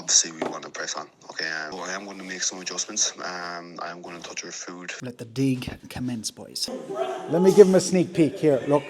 obviously we want to press on. Okay, so I am going to make some adjustments. I am going to touch our food. Let the dig commence, boys. Let me give him a sneak peek here. Look.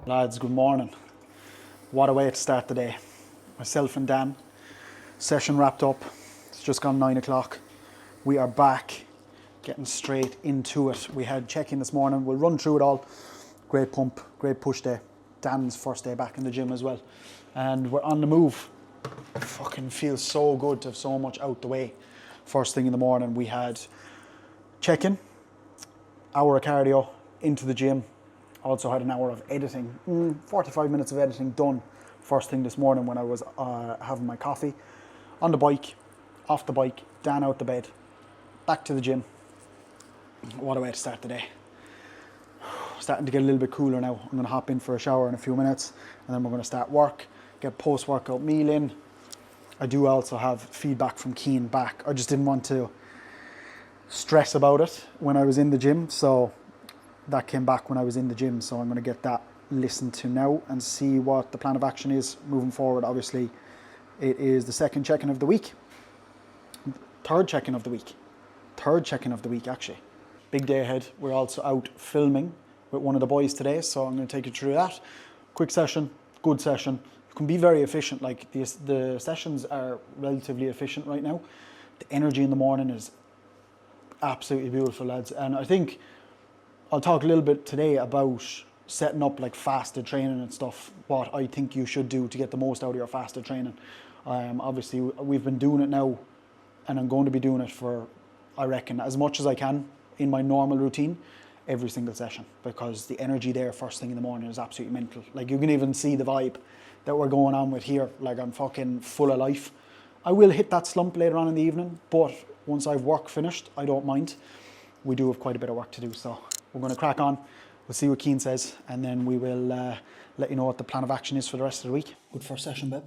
Lads, good morning. What a way to start the day. Myself and Dan, session wrapped up. It's just gone 9 o'clock. We are back, getting straight into it. We had check-in this morning. We'll run through it all. Great pump, great push day. Dan's first day back in the gym as well. And we're on the move. Fucking feels so good to have so much out the way. First thing in the morning, we had check-in, hour of cardio, into the gym. Also had an hour of editing, 45 minutes of editing done first thing this morning when I was having my coffee. On the bike, off the bike, Dan out the bed, back to the gym. What a way to start the day. Starting to get a little bit cooler now. I'm going to hop in for a shower in a few minutes and then we're going to start work, get post-workout meal in. I do also have feedback from Keane back. I just didn't want to stress about it when I was in the gym, so that came back when I was in the gym, so I'm going to get that listened to now and see what the plan of action is moving forward. Obviously, it is the second check-in of the week. Third check-in of the week, actually. Big day ahead. We're also out filming with one of the boys today, so I'm going to take you through that. Quick session, good session. You can be very efficient. Like the sessions are relatively efficient right now. The energy in the morning is absolutely beautiful, lads. And I think I'll talk a little bit today about setting up like fasted training and stuff, what I think you should do to get the most out of your fasted training. Obviously, we've been doing it now and I'm going to be doing it for, I reckon, as much as I can in my normal routine, every single session, because the energy there first thing in the morning is absolutely mental. Like you can even see the vibe that we're going on with here. Like I'm fucking full of life. I will hit that slump later on in the evening, but once I've work finished, I don't mind. We do have quite a bit of work to do, so we're going to crack on. We'll see what Keane says, and then we will let you know what the plan of action is for the rest of the week. Good first session, babe.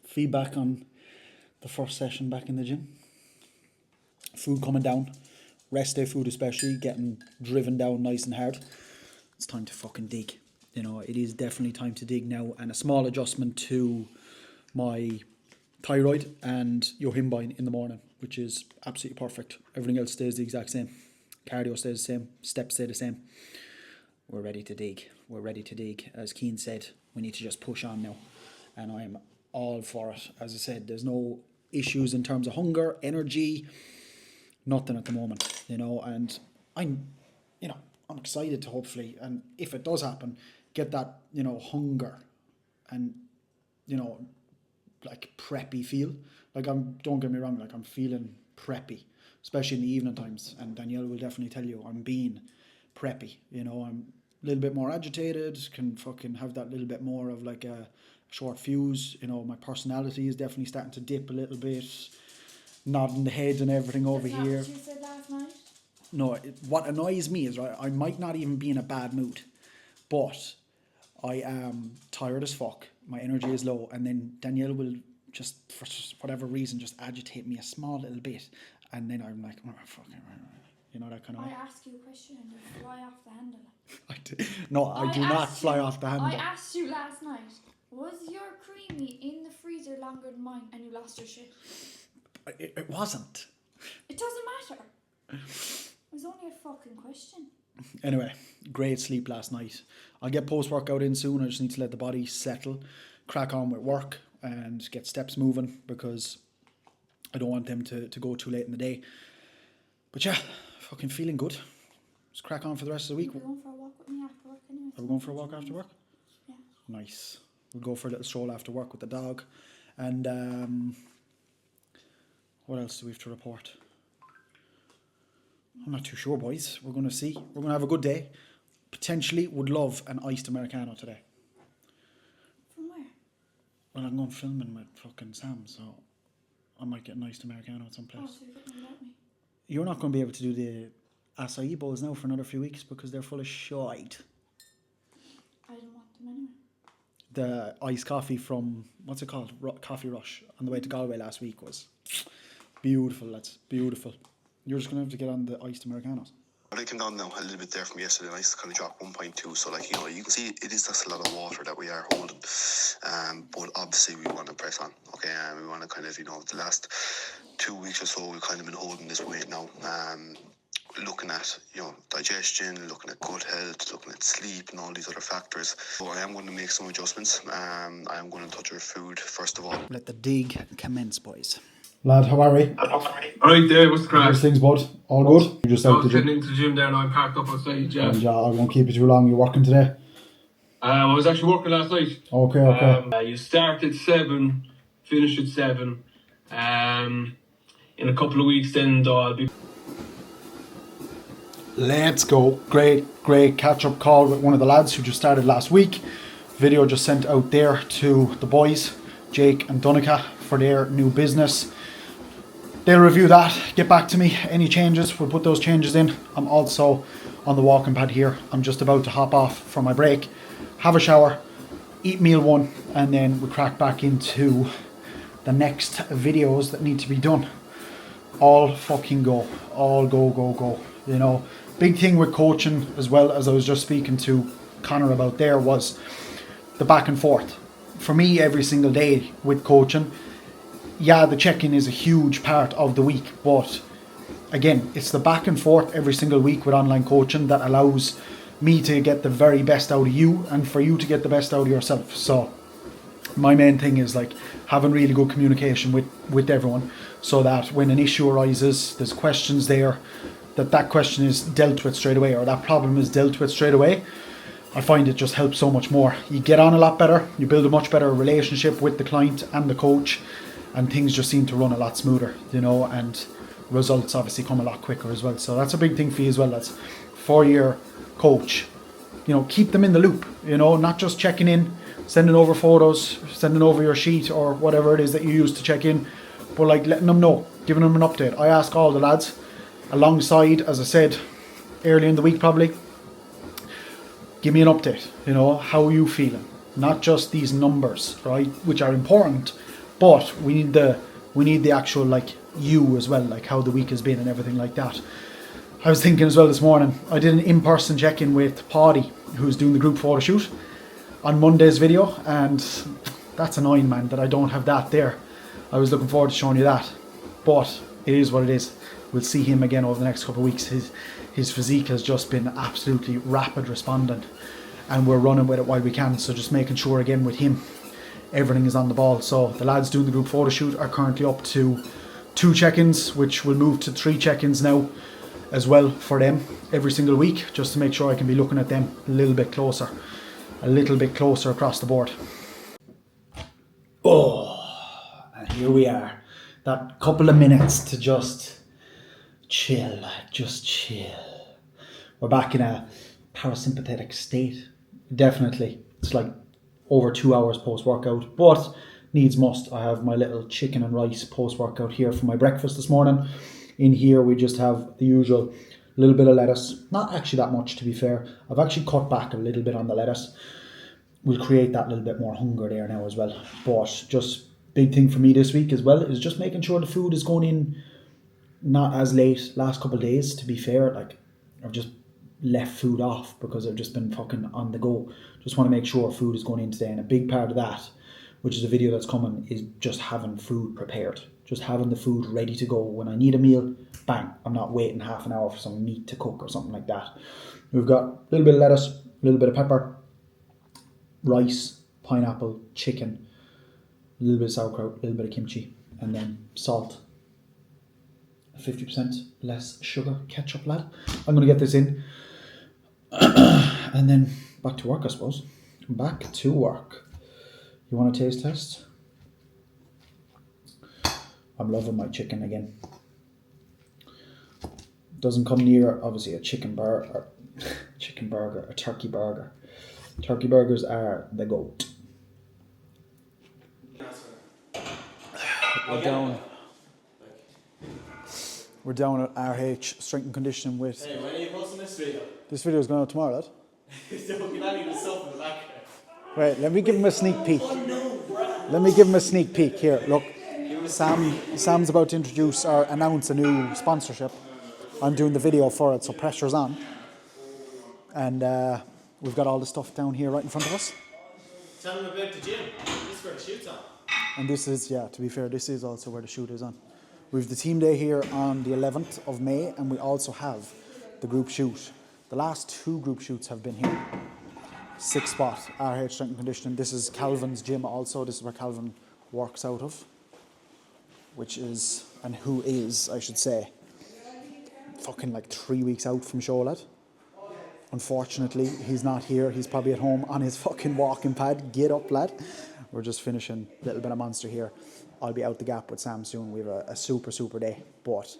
Feedback on the first session back in the gym. Food coming down. Rest day food especially, getting driven down nice and hard. It's time to fucking dig. You know, it is definitely time to dig now. And a small adjustment to my thyroid and yohimbine in the morning, which is absolutely perfect. Everything else stays the exact same. Cardio stays the same, steps stay the same. We're ready to dig. We're ready to dig. As Keane said, we need to just push on now. And I am all for it. As I said, there's no issues in terms of hunger, energy, nothing at the moment, you know, and I'm excited to hopefully, and if it does happen, get that, you know, hunger and, you know, like preppy feel. Like don't get me wrong, like I'm feeling preppy, especially in the evening times, and Danielle will definitely tell you I'm being preppy, you know, I'm a little bit more agitated, can fucking have that little bit more of like a short fuse, you know, my personality is definitely starting to dip a little bit, nodding the head and everything over here. What you said last night? No, what annoys me is, right, I might not even be in a bad mood, but I am tired as fuck, my energy is low, and then Danielle will just for whatever reason just agitate me a small little bit, and then I'm like, oh, fucking, you know, that kind of way. I ask you a question and you fly off the handle. I do not fly off the handle. I asked you last night, was your creamy in the freezer longer than mine, and you lost your shit? It wasn't. It doesn't matter. It was only a fucking question. Anyway, great sleep last night. I'll get post-workout in soon. I just need to let the body settle, crack on with work and get steps moving, because I don't want them to go too late in the day. But yeah, fucking feeling good. Just crack on for the rest of the week. We're going for a walk with me after work anyway. Are we going for a walk after work? Yeah. Nice. We'll go for a little stroll after work with the dog. And what else do we have to report? I'm not too sure, boys. We're going to see. We're going to have a good day. Potentially would love an iced Americano today. From where? Well, I'm going filming with fucking Sam, so I might get an iced Americano at some place. Oh, so you're getting without me? You're not going to be able to do the acai bowls now for another few weeks because they're full of shite. I don't want them anyway. The iced coffee from, what's it called? Coffee Rush on the way to Galway last week was beautiful, lads. Beautiful. You're just going to have to get on the iced Americanos. But I came down now a little bit there from yesterday, and I kind of dropped 1.2. So, like, you know, you can see it is just a lot of water that we are holding. But obviously we want to press on, okay? And we want to kind of, you know, the last 2 weeks or so, we've kind of been holding this weight now. Looking at, you know, digestion, looking at gut health, looking at sleep and all these other factors. So I am going to make some adjustments. I am going to touch our food first of all. Let the dig commence, boys. Lad, how are we? Alright, Dave, what's the crack? How's things, bud? All good? You just out I was heading into the gym there and I'm parked up outside, yeah. And, I won't keep you too long. You working today? I was actually working last night. Okay. You start at 7, finish at 7. In a couple of weeks then, though, I'll be... Let's go. Great catch-up call with one of the lads who just started last week. Video just sent out there to the boys, Jake and Donica, for their new business. They'll review that, get back to me. Any changes, we'll put those changes in. I'm also on the walking pad here. I'm just about to hop off for my break, have a shower, eat meal one, and then we crack back into the next videos that need to be done. All fucking go. All go. You know, big thing with coaching, as well as I was just speaking to Connor about there, was the back and forth. For me, every single day with coaching, yeah, the check-in is a huge part of the week, but again, it's the back and forth every single week with online coaching that allows me to get the very best out of you and for you to get the best out of yourself. So my main thing is like having really good communication with everyone, so that when an issue arises, there's questions there, that question is dealt with straight away, or that problem is dealt with straight away. I find it just helps so much more. You get on a lot better, you build a much better relationship with the client and the coach, and things just seem to run a lot smoother, you know, and results obviously come a lot quicker as well. So that's a big thing for you as well. That's for your coach. You know, keep them in the loop, you know, not just checking in, sending over photos, sending over your sheet or whatever it is that you use to check in, but like letting them know, giving them an update. I ask all the lads alongside, as I said, early in the week probably, give me an update, you know, how are you feeling? Not just these numbers, right, which are important, but we need the actual, like, you as well, like how the week has been and everything like that. I was thinking as well this morning, I did an in-person check-in with Paddy, who's doing the group photo shoot, on Monday's video, and that's annoying, man, that I don't have that there. I was looking forward to showing you that, but it is what it is. We'll see him again over the next couple of weeks. His physique has just been absolutely rapid responding, and we're running with it while we can, so just making sure again with him everything is on the ball. So the lads doing the group photo shoot are currently up to 2 check-ins, which will move to 3 check-ins now as well for them every single week, just to make sure I can be looking at them a little bit closer across the board. Oh, and here we are, that couple of minutes to just chill. We're back in a parasympathetic state, definitely. It's like over 2 hours post-workout, but needs must. I have my little chicken and rice post-workout here for my breakfast this morning. In here we just have the usual little bit of lettuce, not actually that much to be fair. I've actually cut back a little bit on the lettuce. We'll create that little bit more hunger there now as well, but just big thing for me this week as well is just making sure the food is going in not as late last couple of days, to be fair. Like, I've just left food off because I've just been fucking on the go. Just want to make sure food is going in today, and a big part of that, which is a video that's coming, is just having food prepared. Just having the food ready to go. When I need a meal, bang, I'm not waiting half an hour for some meat to cook or something like that. We've got a little bit of lettuce, a little bit of pepper, rice, pineapple, chicken, a little bit of sauerkraut, a little bit of kimchi, and then salt. 50% less sugar, ketchup, lad. I'm going to get this in. And then back to work, I suppose. Back to work. You want a taste test? I'm loving my chicken again. Doesn't come near, obviously, a chicken burger, a turkey burger. Turkey burgers are the goat. We're down at RH Strength and Conditioning with... Hey, when are you posting this video? This video is going out tomorrow, lad. Don't be letting the stuff in the background. Right, let me give him a sneak peek. Oh no, bro. Let me give him a sneak peek here. Look, Sam's about to introduce or announce a new sponsorship. I'm doing the video for it, so pressure's on. And we've got all the stuff down here right in front of us. Tell them about the gym. This is where the shoot's on. And this is, yeah, to be fair, this is also where the shoot is on. We've the team day here on the 11th of May, and we also have the group shoot. The last 2 group shoots have been here. 6 spot, RH Strength and Conditioning. This is Calvin's gym also. This is where Calvin works out of. Which is, and who is, I should say, fucking like 3 weeks out from show, lad. Unfortunately, he's not here. He's probably at home on his fucking walking pad. Get up, lad. We're just finishing a little bit of Monster here. I'll be out the gap with Sam soon. We have a super day, but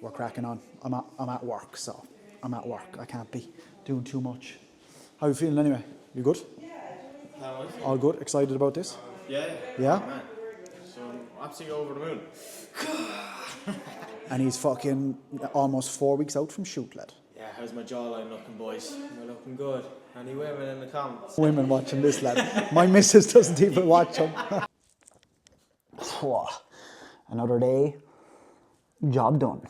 we're cracking on. I'm at work, so I'm at work. I can't be doing too much. How are you feeling anyway? You good? How is it? All good? Excited about this? Yeah. Yeah? Man. So I'm absolutely over the moon. And he's fucking almost 4 weeks out from shoot, lad. Yeah, how's my jawline looking, boys? Am I looking good? Any women in the comments? Women watching this, lad. My missus doesn't even watch him. Another day, job done.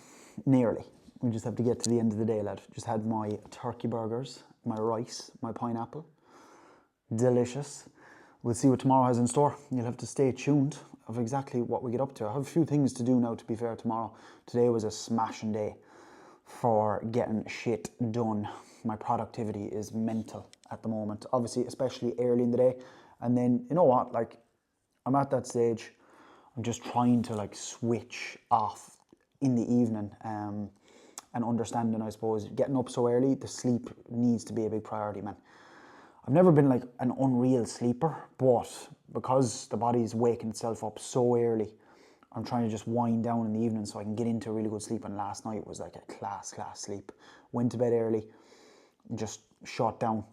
Nearly. We just have to get to the end of the day, lad. Just had my turkey burgers, my rice, my pineapple. Delicious. We'll see what tomorrow has in store. You'll have to stay tuned of exactly what we get up to. I have a few things to do now, to be fair, tomorrow. Today was a smashing day for getting shit done. My productivity is mental at the moment, obviously, especially early in the day. And then, you know what, like, I'm at that stage, I'm just trying to like switch off in the evening and understanding, I suppose, getting up so early, the sleep needs to be a big priority, man. I've never been like an unreal sleeper, but because the body's waking itself up so early, I'm trying to just wind down in the evening so I can get into a really good sleep. And last night was like a class sleep. Went to bed early, just shut down,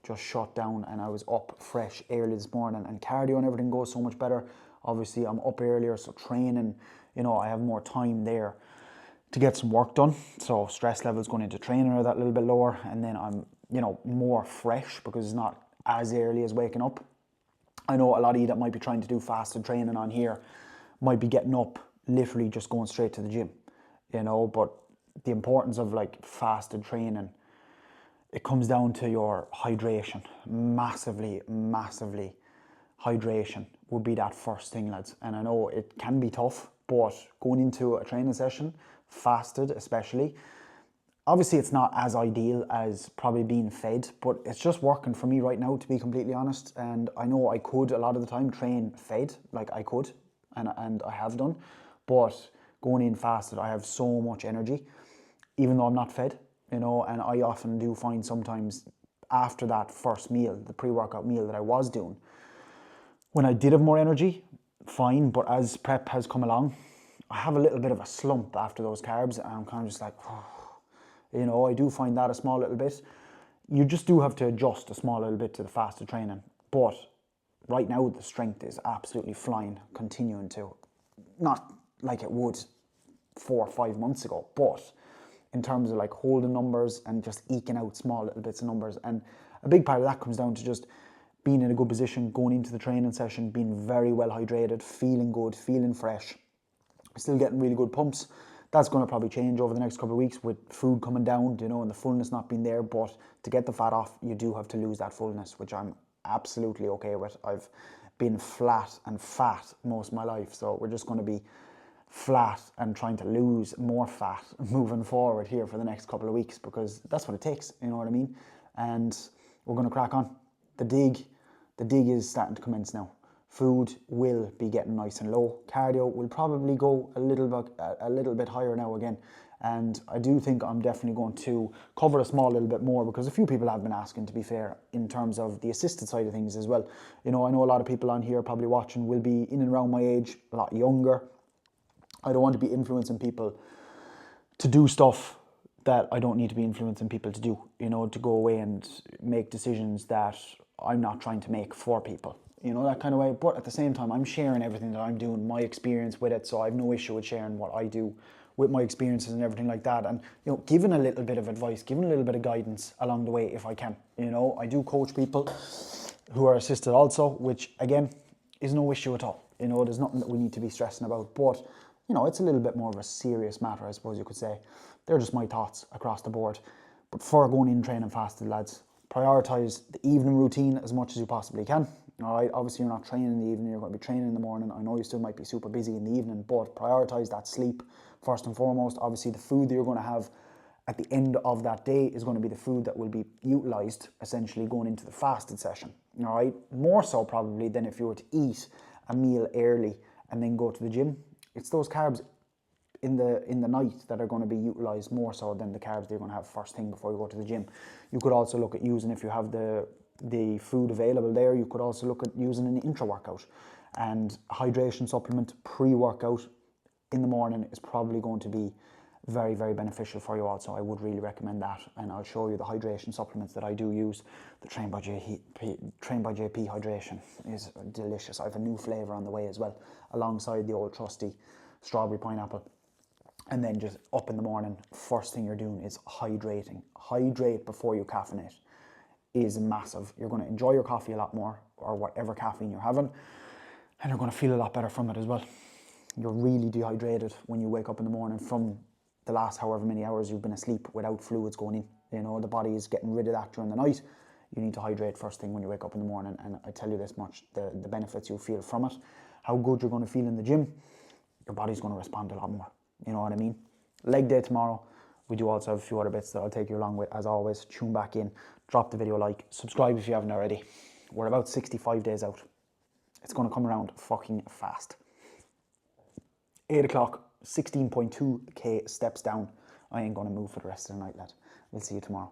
and I was up fresh early this morning, and cardio and everything goes so much better. Obviously, I'm up earlier, so training, you know, I have more time there to get some work done. So stress levels going into training are that little bit lower, and then I'm, you know, more fresh because it's not as early as waking up. I know a lot of you that might be trying to do fasted training on here might be getting up, literally just going straight to the gym, you know, but the importance of like fasted training, it comes down to your hydration. Massively hydration would be that first thing, lads. And I know it can be tough, but going into a training session, fasted especially, obviously it's not as ideal as probably being fed, but it's just working for me right now, to be completely honest. And I know I could a lot of the time train fed, like I could, and I have done, but going in fasted, I have so much energy, even though I'm not fed, you know. And I often do find sometimes after that first meal, the pre-workout meal that I was doing, when I did have more energy, fine, but as prep has come along, I have a little bit of a slump after those carbs, and I'm kind of just like, oh, you know, I do find that a small little bit. You just do have to adjust a small little bit to the fasted training, but right now the strength is absolutely flying, continuing to, not like it would 4 or 5 months ago, but in terms of like holding numbers and just eking out small little bits of numbers. And a big part of that comes down to just being in a good position, going into the training session, being very well hydrated, feeling good, feeling fresh, still getting really good pumps. That's going to probably change over the next couple of weeks with food coming down, you know, and the fullness not being there. But to get the fat off, you do have to lose that fullness, which I'm absolutely okay with. I've been flat and fat most of my life, so we're just going to be flat and trying to lose more fat moving forward here for the next couple of weeks, because that's what it takes, you know what I mean? And we're going to crack on. The dig is starting to commence now. Food will be getting nice and low. Cardio will probably go a little bit higher now again. And I do think I'm definitely going to cover a small little bit more, because a few people have been asking, to be fair, in terms of the assisted side of things as well. You know, I know a lot of people on here probably watching will be in and around my age, a lot younger. I don't want to be influencing people to do stuff that I don't need to be influencing people to do, you know, to go away and make decisions that I'm not trying to make for people, you know, that kind of way. But at the same time, I'm sharing everything that I'm doing, my experience with it, so I have no issue with sharing what I do with my experiences and everything like that. And, you know, giving a little bit of advice, giving a little bit of guidance along the way if I can. You know, I do coach people who are assisted also, which, again, is no issue at all. You know, there's nothing that we need to be stressing about. But, you know, it's a little bit more of a serious matter, I suppose you could say. They're just my thoughts across the board. But before going in training fasted, lads, prioritise the evening routine as much as you possibly can. All right, obviously you're not training in the evening, you're going to be training in the morning. I know you still might be super busy in the evening, but prioritise that sleep first and foremost. Obviously the food that you're going to have at the end of that day is going to be the food that will be utilised essentially going into the fasted session. All right, more so probably than if you were to eat a meal early and then go to the gym. It's those carbs in the night that are going to be utilised more so than the carbs that you're going to have first thing before you go to the gym. You could also look at using, if you have the food available there, you could also look at using an intra-workout. And hydration supplement pre-workout in the morning is probably going to be very, very beneficial for you also. I would really recommend that, and I'll show you the hydration supplements that I do use. The Train by JP hydration is delicious. I have a new flavour on the way as well, alongside the old trusty strawberry pineapple. And then just up in the morning, first thing you're doing is hydrating. Hydrate before you caffeinate is massive. You're going to enjoy your coffee a lot more, or whatever caffeine you're having, and you're going to feel a lot better from it as well. You're really dehydrated when you wake up in the morning from the last however many hours you've been asleep without fluids going in. You know, the body is getting rid of that during the night. You need to hydrate first thing when you wake up in the morning, and I tell you this much, the benefits you'll feel from it, how good you're going to feel in the gym, your body's going to respond a lot more. You know what I mean? Leg day tomorrow. We do also have a few other bits that I'll take you along with. As always, tune back in, drop the video a like, subscribe if you haven't already. We're about 65 days out. It's going to come around fucking fast. 8 o'clock, 16.2k steps down. I ain't going to move for the rest of the night, lad. We'll see you tomorrow.